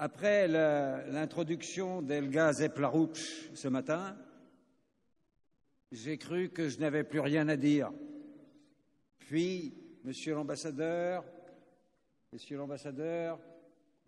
Après l'introduction d'Helga Zepp-Larouche ce matin, j'ai cru que je n'avais plus rien à dire. Puis, Monsieur l'ambassadeur, Monsieur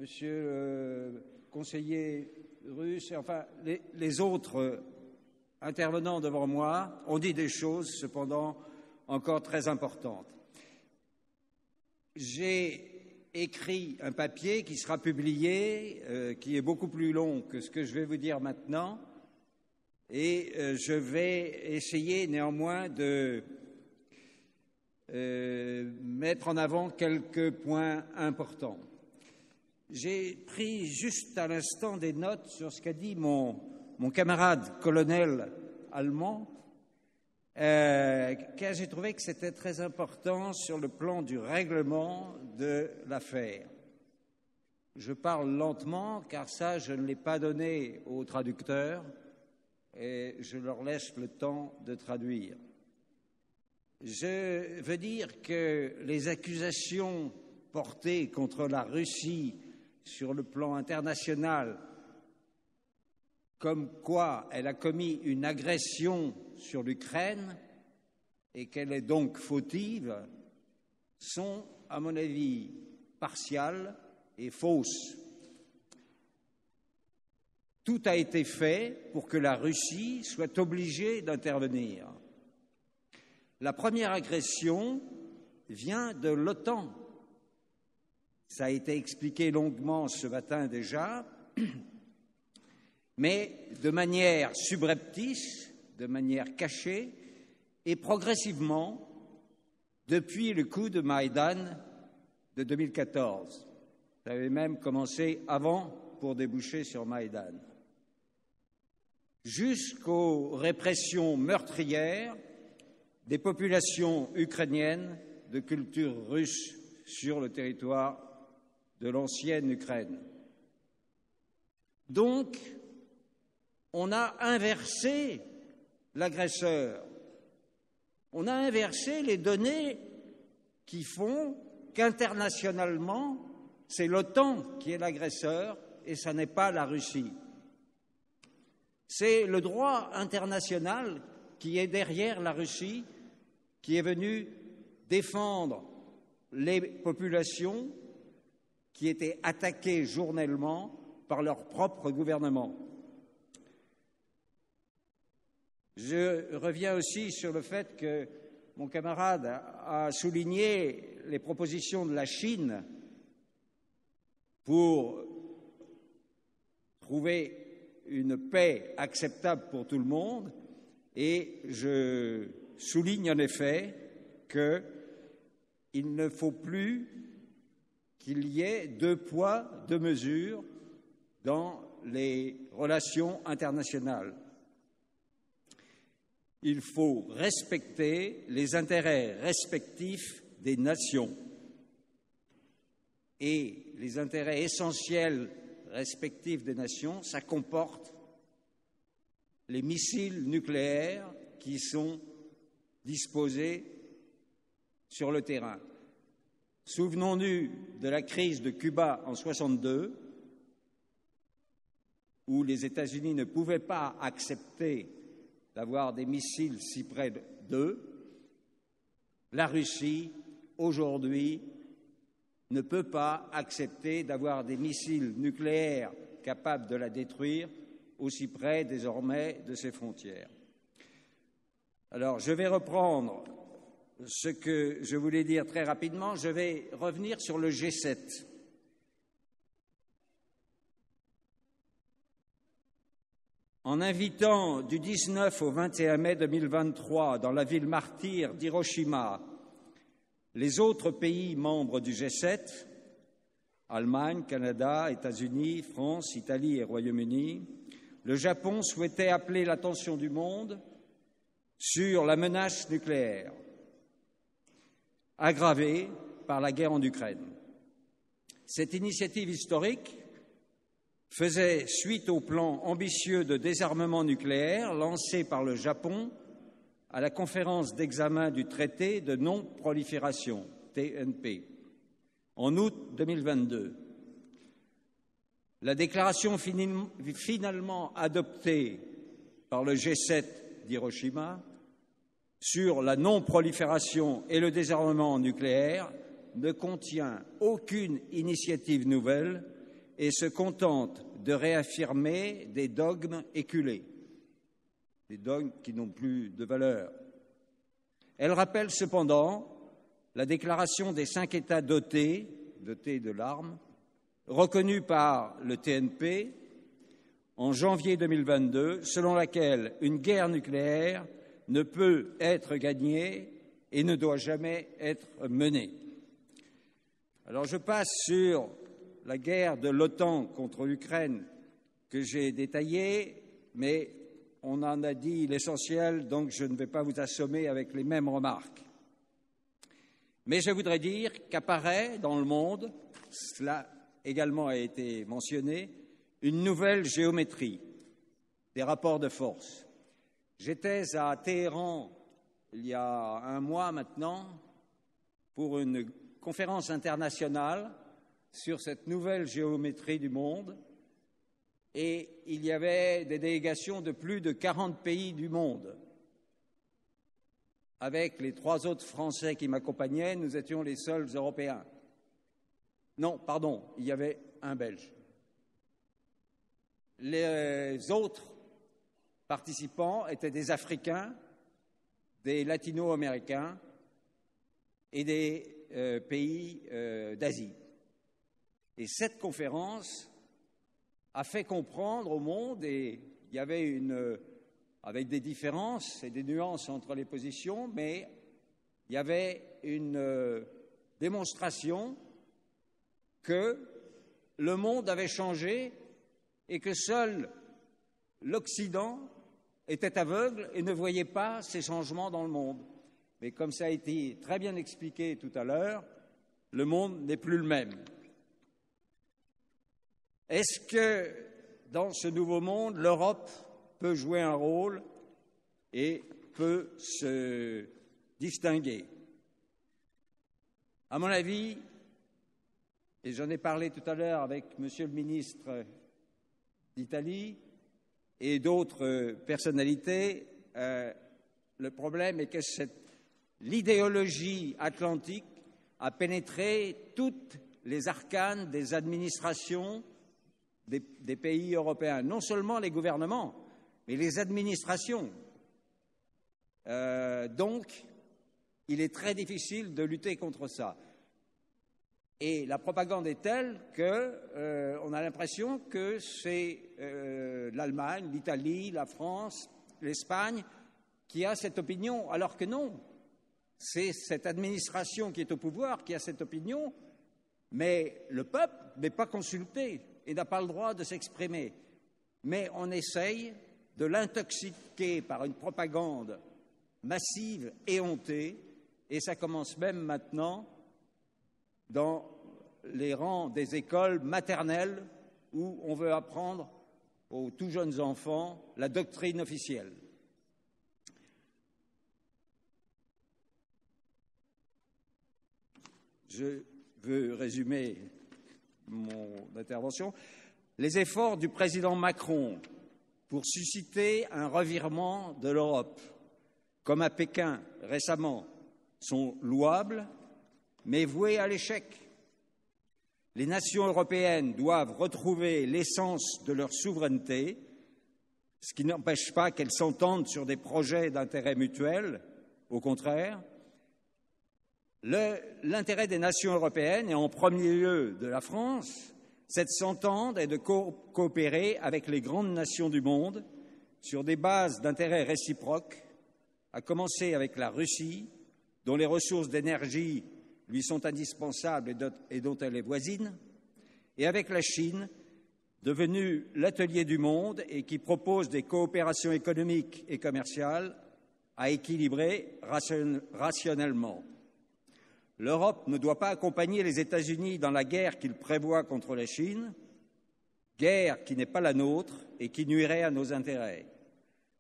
le conseiller russe, et enfin les autres intervenants devant moi ont dit des choses cependant encore très importantes. J'ai écrit un papier qui sera publié, qui est beaucoup plus long que ce que je vais vous dire maintenant, et je vais essayer néanmoins de mettre en avant quelques points importants. J'ai pris juste à l'instant des notes sur ce qu'a dit mon camarade colonel allemand, car j'ai trouvé que c'était très important sur le plan du règlement de l'affaire. Je parle lentement, car ça, je ne l'ai pas donné aux traducteurs, et je leur laisse le temps de traduire. Je veux dire que les accusations portées contre la Russie sur le plan international, comme quoi elle a commis une agression sur l'Ukraine et qu'elle est donc fautive, sont, à mon avis, partiales et fausses. Tout a été fait pour que la Russie soit obligée d'intervenir. La première agression vient de l'OTAN. Ça a été expliqué longuement ce matin déjà, mais de manière subreptice, de manière cachée, et progressivement depuis le coup de Maïdan de 2014. Ça avait même commencé avant pour déboucher sur Maïdan. Jusqu'aux répressions meurtrières des populations ukrainiennes de culture russe sur le territoire de l'ancienne Ukraine. Donc, on a inversé l'agresseur. On a inversé les données qui font qu'internationalement, c'est l'OTAN qui est l'agresseur et ce n'est pas la Russie. C'est le droit international qui est derrière la Russie, qui est venu défendre les populations qui étaient attaquées journellement par leur propre gouvernement. Je reviens aussi sur le fait que mon camarade a souligné les propositions de la Chine pour trouver une paix acceptable pour tout le monde, et je souligne en effet qu'il ne faut plus qu'il y ait deux poids, deux mesures dans les relations internationales. Il faut respecter les intérêts respectifs des nations. Et les intérêts essentiels respectifs des nations, ça comporte les missiles nucléaires qui sont disposés sur le terrain. Souvenons-nous de la crise de Cuba en 1962, où les États-Unis ne pouvaient pas accepter d'avoir des missiles si près d'eux. La Russie, aujourd'hui, ne peut pas accepter d'avoir des missiles nucléaires capables de la détruire aussi près désormais de ses frontières. Alors, je vais reprendre ce que je voulais dire très rapidement. Je vais revenir sur le G7. En invitant du 19 au 21 mai 2023 dans la ville martyre d'Hiroshima les autres pays membres du G7, Allemagne, Canada, États-Unis, France, Italie et Royaume-Uni, le Japon souhaitait appeler l'attention du monde sur la menace nucléaire aggravée par la guerre en Ukraine. Cette initiative historique faisait suite au plan ambitieux de désarmement nucléaire lancé par le Japon à la conférence d'examen du traité de non-prolifération, TNP, en août 2022. La déclaration finalement adoptée par le G7 d'Hiroshima sur la non-prolifération et le désarmement nucléaire ne contient aucune initiative nouvelle et se contente de réaffirmer des dogmes éculés, des dogmes qui n'ont plus de valeur. Elle rappelle cependant la déclaration des 5 États dotés de l'arme, reconnue par le TNP en janvier 2022, selon laquelle une guerre nucléaire ne peut être gagnée et ne doit jamais être menée. Alors je passe sur la guerre de l'OTAN contre l'Ukraine que j'ai détaillée, mais on en a dit l'essentiel, donc je ne vais pas vous assommer avec les mêmes remarques. Mais je voudrais dire qu'apparaît dans le monde, cela également a été mentionné, une nouvelle géométrie des rapports de force. J'étais à Téhéran il y a un mois maintenant pour une conférence internationale sur cette nouvelle géométrie du monde et il y avait des délégations de plus de 40 pays du monde. Avec les 3 autres Français qui m'accompagnaient, nous étions les seuls Européens. Non, pardon, il y avait un Belge. Les autres participants étaient des Africains, des Latino-Américains et des pays d'Asie. Et cette conférence a fait comprendre au monde, et il y avait avec des différences et des nuances entre les positions, mais il y avait une démonstration que le monde avait changé et que seul l'Occident était aveugle et ne voyait pas ces changements dans le monde. Mais comme ça a été très bien expliqué tout à l'heure, le monde n'est plus le même. Est-ce que dans ce nouveau monde, l'Europe peut jouer un rôle et peut se distinguer? À mon avis, et j'en ai parlé tout à l'heure avec Monsieur le ministre d'Italie et d'autres personnalités, le problème est que l'idéologie atlantique a pénétré toutes les arcanes des administrations des pays européens, non seulement les gouvernements, mais les administrations. Donc, il est très difficile de lutter contre ça. Et la propagande est telle qu'on a l'impression que c'est l'Allemagne, l'Italie, la France, l'Espagne qui a cette opinion, alors que non. C'est cette administration qui est au pouvoir qui a cette opinion, mais le peuple n'est pas consulté et n'a pas le droit de s'exprimer. Mais on essaye de l'intoxiquer par une propagande massive et hontée, et ça commence même maintenant dans les rangs des écoles maternelles où on veut apprendre aux tout jeunes enfants la doctrine officielle. Je veux résumer mon intervention. Les efforts du président Macron pour susciter un revirement de l'Europe, comme à Pékin récemment, sont louables, mais voués à l'échec. Les nations européennes doivent retrouver l'essence de leur souveraineté, ce qui n'empêche pas qu'elles s'entendent sur des projets d'intérêt mutuel. Au contraire, l'intérêt des nations européennes, et en premier lieu de la France, c'est de s'entendre et de coopérer avec les grandes nations du monde sur des bases d'intérêts réciproques, à commencer avec la Russie, dont les ressources d'énergie lui sont indispensables et dont elle est voisine, et avec la Chine, devenue l'atelier du monde et qui propose des coopérations économiques et commerciales à équilibrer rationnellement. L'Europe ne doit pas accompagner les États-Unis dans la guerre qu'ils prévoient contre la Chine, guerre qui n'est pas la nôtre et qui nuirait à nos intérêts.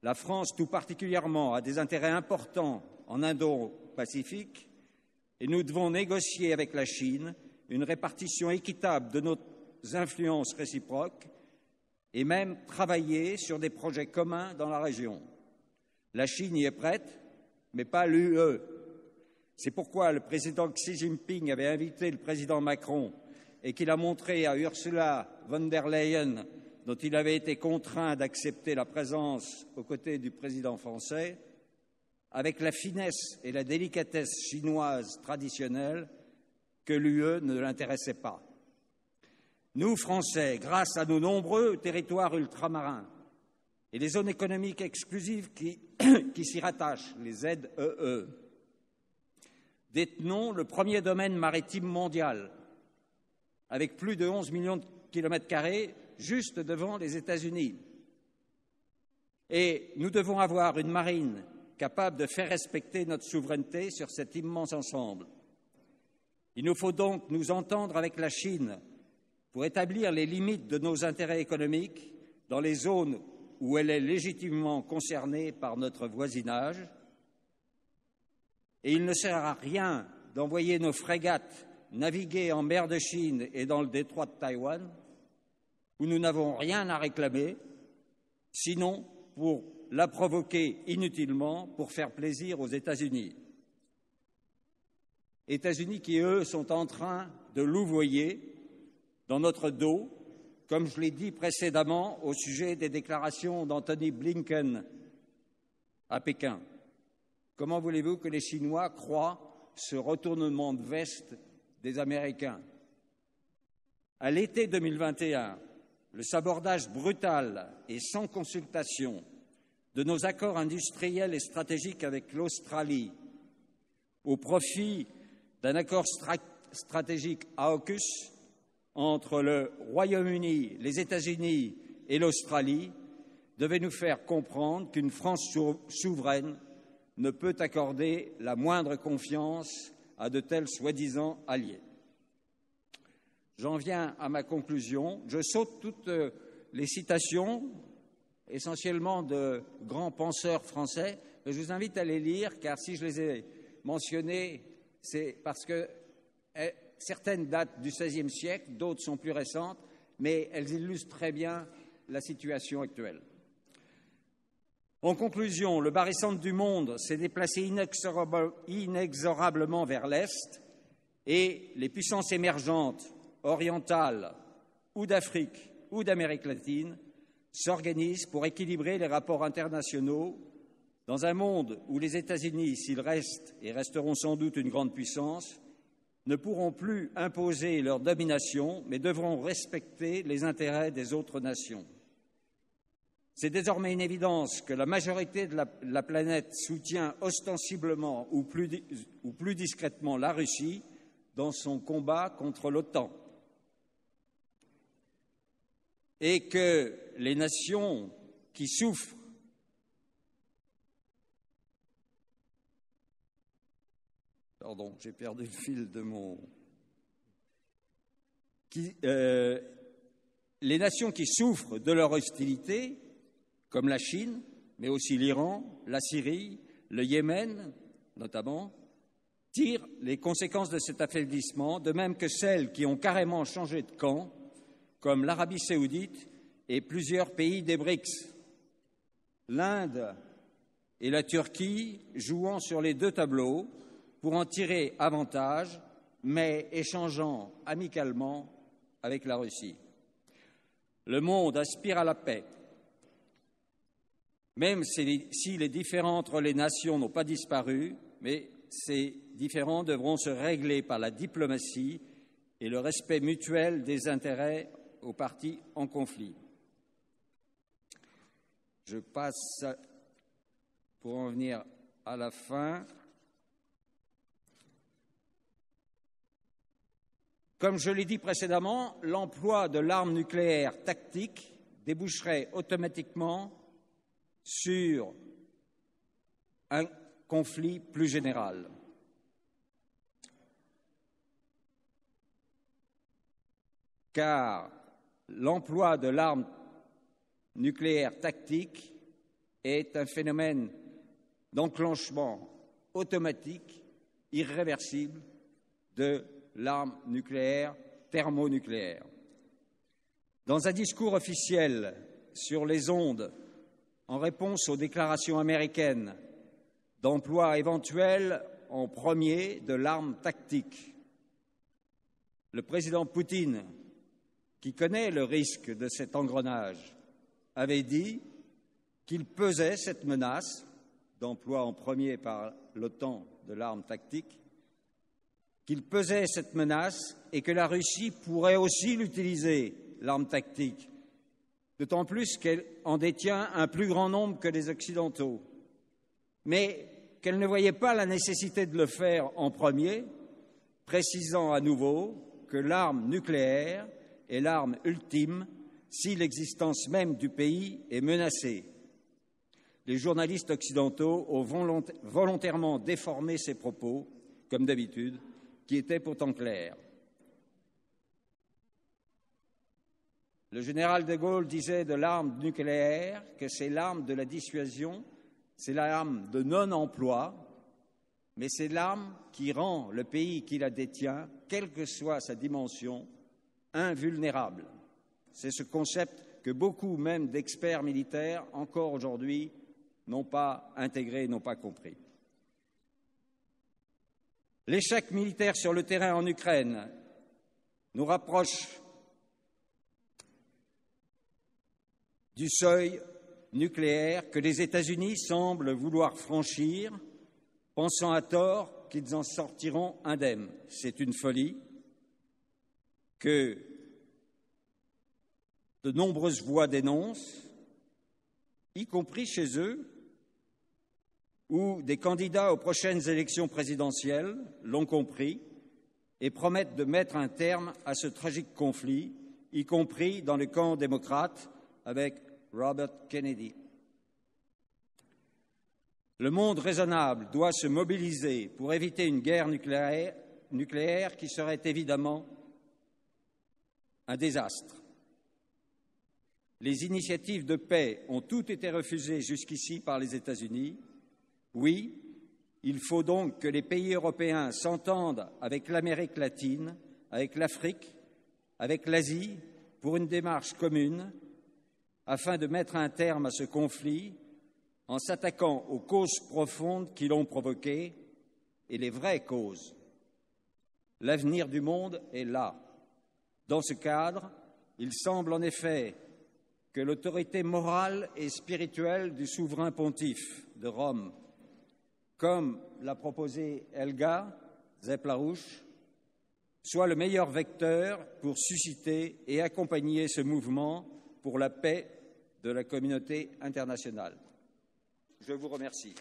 La France, tout particulièrement, a des intérêts importants en Indo-Pacifique et nous devons négocier avec la Chine une répartition équitable de nos influences réciproques et même travailler sur des projets communs dans la région. La Chine y est prête, mais pas l'UE. C'est pourquoi le président Xi Jinping avait invité le président Macron et qu'il a montré à Ursula von der Leyen, dont il avait été contraint d'accepter la présence aux côtés du président français, avec la finesse et la délicatesse chinoise traditionnelle, que l'UE ne l'intéressait pas. Nous, Français, grâce à nos nombreux territoires ultramarins et les zones économiques exclusives qui s'y rattachent, les ZEE, détenons le premier domaine maritime mondial, avec plus de 11 millions de kilomètres carrés, juste devant les États-Unis. Et nous devons avoir une marine capable de faire respecter notre souveraineté sur cet immense ensemble. Il nous faut donc nous entendre avec la Chine pour établir les limites de nos intérêts économiques dans les zones où elle est légitimement concernée par notre voisinage. Et il ne sert à rien d'envoyer nos frégates naviguer en mer de Chine et dans le détroit de Taïwan, où nous n'avons rien à réclamer, sinon pour la provoquer inutilement pour faire plaisir aux États-Unis. États-Unis qui, eux, sont en train de louvoyer dans notre dos, comme je l'ai dit précédemment au sujet des déclarations d'Anthony Blinken à Pékin. Comment voulez-vous que les Chinois croient ce retournement de veste des Américains? À l'été 2021, le sabordage brutal et sans consultation de nos accords industriels et stratégiques avec l'Australie au profit d'un accord stratégique AUKUS entre le Royaume-Uni, les États-Unis et l'Australie devait nous faire comprendre qu'une France souveraine ne peut accorder la moindre confiance à de tels soi-disant alliés. J'en viens à ma conclusion. Je saute toutes les citations, essentiellement de grands penseurs français, mais je vous invite à les lire, car si je les ai mentionnées, c'est parce que certaines datent du XVIe siècle, d'autres sont plus récentes, mais elles illustrent très bien la situation actuelle. En conclusion, le barycentre du monde s'est déplacé inexorablement vers l'Est et les puissances émergentes, orientales ou d'Afrique ou d'Amérique latine, s'organisent pour équilibrer les rapports internationaux dans un monde où les États-Unis, s'ils restent et resteront sans doute une grande puissance, ne pourront plus imposer leur domination, mais devront respecter les intérêts des autres nations. C'est désormais une évidence que la majorité de la planète soutient ostensiblement ou plus discrètement la Russie dans son combat contre l'OTAN. Et que les nations qui souffrent Pardon, j'ai perdu le fil de mon... Les nations qui souffrent de leur hostilité, comme la Chine, mais aussi l'Iran, la Syrie, le Yémen, notamment, tirent les conséquences de cet affaiblissement, de même que celles qui ont carrément changé de camp, comme l'Arabie saoudite et plusieurs pays des BRICS. L'Inde et la Turquie jouant sur les deux tableaux pour en tirer avantage, mais échangeant amicalement avec la Russie. Le monde aspire à la paix. Même si les différends entre les nations n'ont pas disparu, mais ces différends devront se régler par la diplomatie et le respect mutuel des intérêts aux parties en conflit. Je passe, pour en venir à la fin, comme je l'ai dit précédemment, l'emploi de l'arme nucléaire tactique déboucherait automatiquement sur un conflit plus général. Car l'emploi de l'arme nucléaire tactique est un phénomène d'enclenchement automatique, irréversible de l'arme nucléaire thermonucléaire. Dans un discours officiel sur les ondes, en réponse aux déclarations américaines d'emploi éventuel en premier de l'arme tactique, le président Poutine, qui connaît le risque de cet engrenage, avait dit qu'il pesait cette menace d'emploi en premier par l'OTAN de l'arme tactique, qu'il pesait cette menace et que la Russie pourrait aussi l'utiliser, l'arme tactique, d'autant plus qu'elle en détient un plus grand nombre que les Occidentaux, mais qu'elle ne voyait pas la nécessité de le faire en premier, précisant à nouveau que l'arme nucléaire est l'arme ultime si l'existence même du pays est menacée. Les journalistes occidentaux ont volontairement déformé ces propos, comme d'habitude, qui étaient pourtant clairs. Le général de Gaulle disait de l'arme nucléaire que c'est l'arme de la dissuasion, c'est l'arme de non-emploi, mais c'est l'arme qui rend le pays qui la détient, quelle que soit sa dimension, invulnérable. C'est ce concept que beaucoup, même d'experts militaires, encore aujourd'hui, n'ont pas intégré, n'ont pas compris. L'échec militaire sur le terrain en Ukraine nous rapproche du seuil nucléaire que les États-Unis semblent vouloir franchir, pensant à tort qu'ils en sortiront indemnes. C'est une folie que de nombreuses voix dénoncent, y compris chez eux, où des candidats aux prochaines élections présidentielles l'ont compris et promettent de mettre un terme à ce tragique conflit, y compris dans le camp démocrate avec Robert Kennedy. Le monde raisonnable doit se mobiliser pour éviter une guerre nucléaire qui serait évidemment un désastre. Les initiatives de paix ont toutes été refusées jusqu'ici par les États-Unis. Oui, il faut donc que les pays européens s'entendent avec l'Amérique latine, avec l'Afrique, avec l'Asie, pour une démarche commune, afin de mettre un terme à ce conflit en s'attaquant aux causes profondes qui l'ont provoqué et les vraies causes. L'avenir du monde est là. Dans ce cadre, il semble en effet que l'autorité morale et spirituelle du souverain pontife de Rome, comme l'a proposé Helga Zepp-Larouche, soit le meilleur vecteur pour susciter et accompagner ce mouvement pour la paix de la communauté internationale. Je vous remercie.